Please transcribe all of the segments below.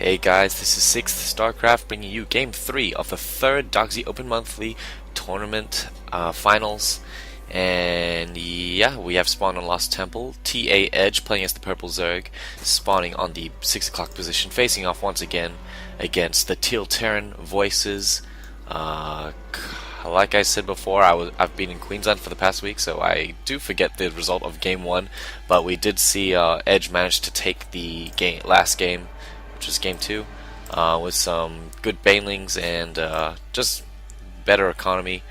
Hey guys, this is SixthStarcraft bringing you Game 3 of the third Dogsi Open Monthly Tournament Finals. And yeah, we have spawned on Lost Temple. TA Edge playing as the Purple Zerg, spawning on the 6 o'clock position, facing off once again against the Teal Terran Voices. Like I said before, I've been in Queensland for the past week, so I do forget the result of Game 1. But we did see Edge manage to take the last game, which is Game 2, with some good banelings and just better economy.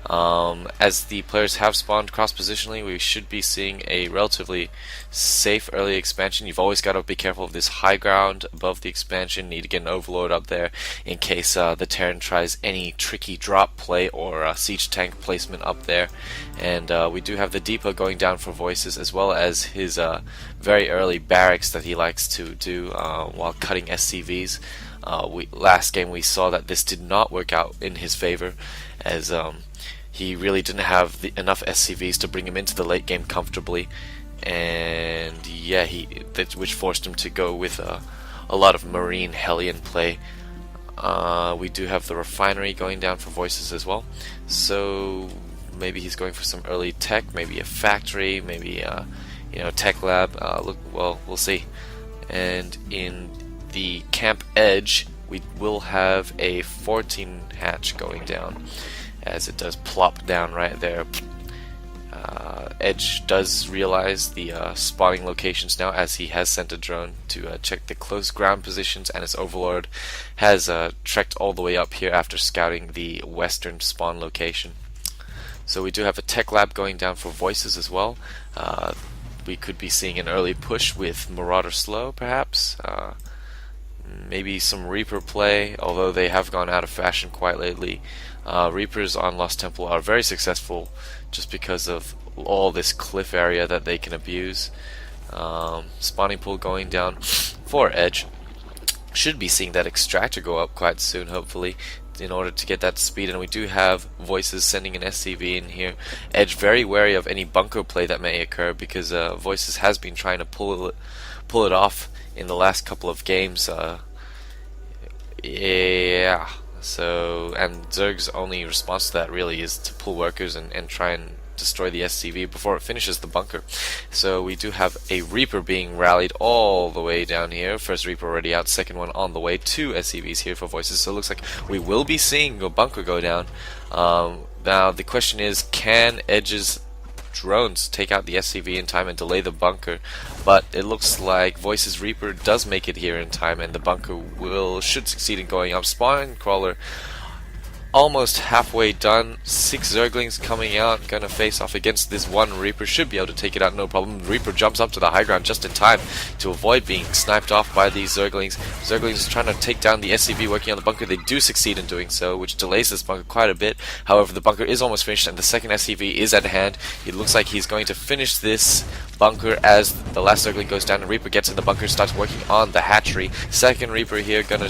As the players have spawned cross-positionally, we should be seeing a relatively safe early expansion. You've always got to be careful of this high ground above the expansion. Need to get an overlord up there in case the Terran tries any tricky drop play or siege tank placement up there. And we do have the depot going down for Voices, as well as his very early barracks that he likes to do while cutting SCVs. Last game we saw that this did not work out in his favor, as he really didn't have enough SCVs to bring him into the late game comfortably, and yeah, which forced him to go with a lot of Marine Hellion play. We do have the refinery going down for Voices as well, so maybe he's going for some early tech, maybe a factory, maybe tech lab. We'll see. And in the camp Edge, we will have a 14 hatch going down, as it does plop down right there. Edge does realize the spawning locations now, as he has sent a drone to check the close ground positions, and his overlord has trekked all the way up here after scouting the western spawn location. So we do have a tech lab going down for Voices as well. We could be seeing an early push with Marauder Slow, perhaps. Maybe some Reaper play, although they have gone out of fashion quite lately. Reapers on Lost Temple are very successful just because of all this cliff area that they can abuse. Spawning pool going down for Edge. Should be seeing that extractor go up quite soon, hopefully, in order to get that speed. And we do have Voices sending an SCV in here. Edge very wary of any bunker play that may occur, because Voices has been trying to pull it off in the last couple of games. Yeah. So, and Zerg's only response to that really is to pull workers and try and destroy the SCV before it finishes the bunker. So we do have a Reaper being rallied all the way down here. First Reaper already out, second one on the way. 2 SCVs here for Voices. So it looks like we will be seeing a bunker go down. Now the question is, can Edge's drones take out the SCV in time and delay the bunker? But it looks like Voices Reaper does make it here in time, and the bunker should succeed in going up. Spawn crawler almost halfway done. 6 Zerglings coming out, gonna face off against this one Reaper. Should be able to take it out, no problem. Reaper jumps up to the high ground just in time to avoid being sniped off by these Zerglings. Zerglings trying to take down the SCV working on the bunker. They do succeed in doing so, which delays this bunker quite a bit. However, the bunker is almost finished, and the second SCV is at hand. It looks like he's going to finish this bunker as the last Zergling goes down, and Reaper gets in the bunker, starts working on the hatchery. Second Reaper here gonna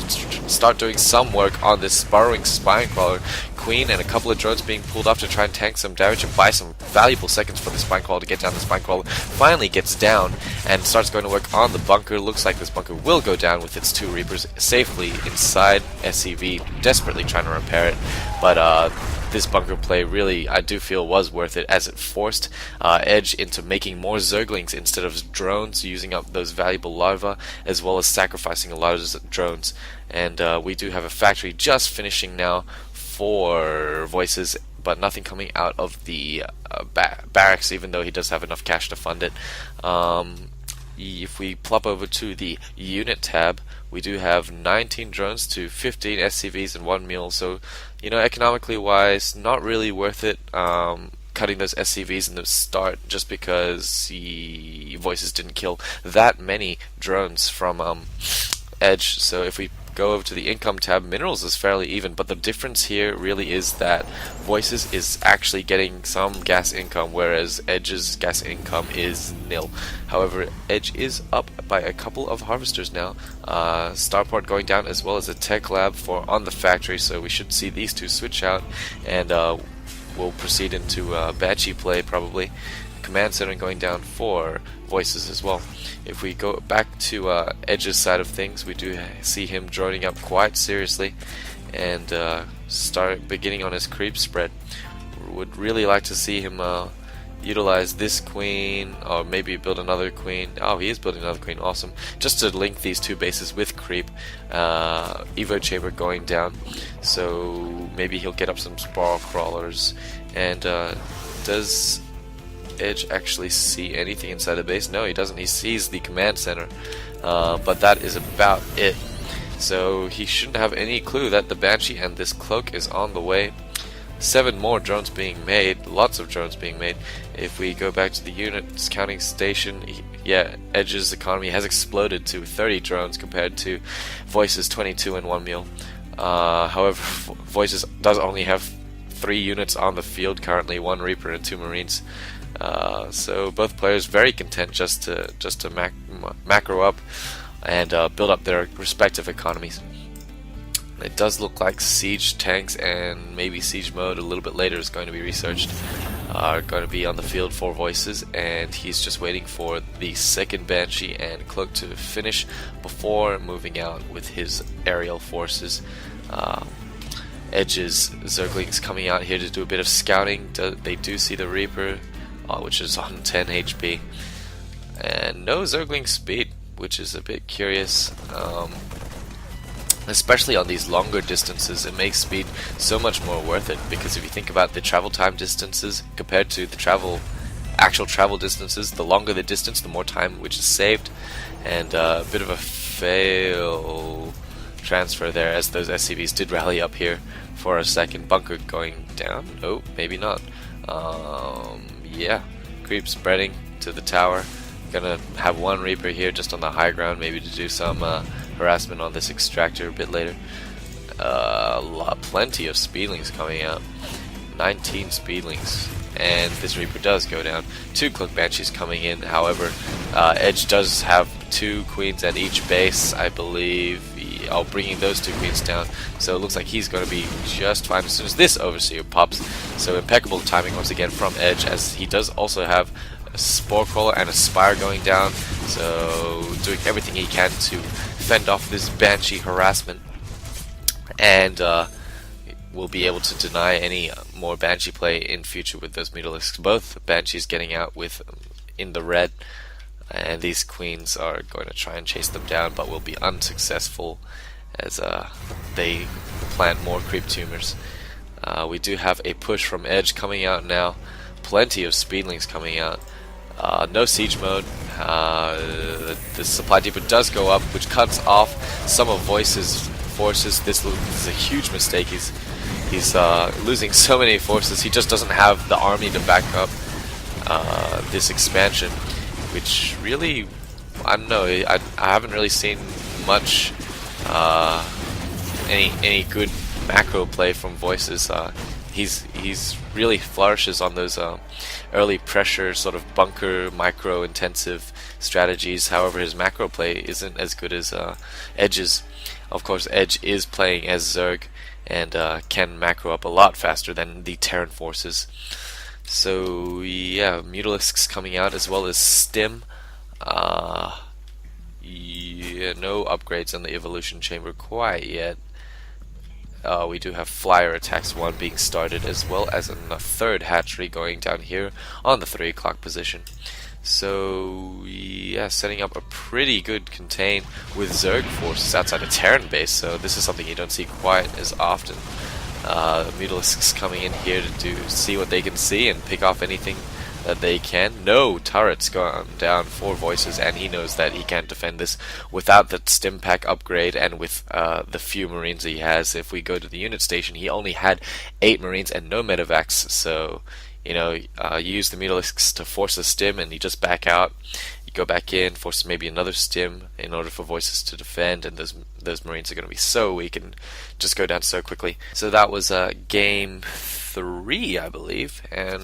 start doing some work on this burrowing spine crawler. Queen and a couple of drones being pulled off to try and tank some damage and buy some valuable seconds for the spine crawler to get down. The spine crawler finally gets down and starts going to work on the bunker. Looks like this bunker will go down with its 2 Reapers safely inside. SCV desperately trying to repair it, but this bunker play really, I do feel, was worth it, as it forced Edge into making more Zerglings instead of drones, using up those valuable larvae, as well as sacrificing a lot of drones. And we do have a factory just finishing now for Voices, but nothing coming out of the barracks, even though he does have enough cash to fund it. If we plop over to the unit tab, we do have 19 drones to 15 SCVs and 1 mule, so economically wise, not really worth it cutting those SCVs in the start, just because the Voices didn't kill that many drones from Edge. So if we go over to the income tab, minerals is fairly even, but the difference here really is that Voices is actually getting some gas income, whereas Edge's gas income is nil. However, Edge is up by a couple of harvesters now. Starport going down, as well as a tech lab on the factory, so we should see these two switch out, and we'll proceed into Banshee play probably. command center going down for voices as well. If we go back to Edge's side of things, we do see him droning up quite seriously and start beginning on his creep spread. Would really like to see him utilize this queen, or maybe build another queen. Oh, he is building another queen, awesome. Just to link these two bases with creep. Evo chamber going down, so maybe he'll get up some spiral crawlers. And does Edge actually see anything inside the base? No, he doesn't. He sees the command center, but that is about it. So he shouldn't have any clue that the Banshee and this cloak is on the way. 7 more drones being made, lots of drones being made. If we go back to the units counting station, yeah, Edge's economy has exploded to 30 drones compared to Voice's 22 and 1 mil. However, Voices does only have 3 units on the field currently, 1 Reaper and 2 Marines. So both players very content just to macro up and build up their respective economies. It does look like siege tanks and maybe siege mode a little bit later is going to be researched, are going to be on the field for Voices, and he's just waiting for the second Banshee and Cloak to finish before moving out with his aerial forces. Edge's Zerglings coming out here to do a bit of scouting. They do see the Reaper, which is on 10 HP, and no Zergling speed, which is a bit curious. Especially on these longer distances, it makes speed so much more worth it, because if you think about the travel time distances compared to the actual travel distances, the longer the distance, the more time which is saved. And a bit of a fail transfer there, as those SCVs did rally up here for a second. Bunker going down? No, maybe not. Yeah, creep spreading to the tower. Gonna have 1 Reaper here just on the high ground, maybe to do some harassment on this extractor a bit later. Plenty of speedlings coming out. 19 speedlings, and this Reaper does go down. 2 Cloak Banshees coming in. However, Edge does have 2 queens at each base, I believe. Bringing those 2 queens down, so it looks like he's going to be just fine as soon as this Overseer pops. So impeccable timing once again from Edge, as he does also have a Spore Crawler and a Spire going down, so doing everything he can to fend off this Banshee harassment, and will be able to deny any more Banshee play in future with those Mutalisks. Both Banshees getting out with in the red, and these queens are going to try and chase them down, but will be unsuccessful as they plant more creep tumors. We do have a push from Edge coming out now. Plenty of speedlings coming out. No siege mode. The supply depot does go up, which cuts off some of Voice's forces. This is a huge mistake. He's losing so many forces. He just doesn't have the army to back up this expansion, which really, I don't know. I haven't really seen much any good macro play from Voices. He's really flourishes on those early pressure sort of bunker micro intensive strategies. However, his macro play isn't as good as Edge's. Of course, Edge is playing as Zerg and can macro up a lot faster than the Terran forces. So yeah, Mutalisks coming out as well as Stim. Yeah, no upgrades on the evolution chamber quite yet. We do have flyer attacks 1 being started, as well as a 3rd hatchery going down here on the 3 o'clock position. So yeah, setting up a pretty good contain with Zerg forces outside a Terran base, so this is something you don't see quite as often. Mutalisks coming in here to see what they can see and pick off anything that they can. No turrets gone down for Voices, and he knows that he can't defend this without that stim pack upgrade and with the few Marines he has. If we go to the unit station, he only had 8 Marines and no medevacs, so you know, you use the Mutalisks to force a stim and you just back out. You go back in, force maybe another stim in order for Voices to defend, and those Marines are going to be so weak and just go down so quickly. So that was game 3, I believe, and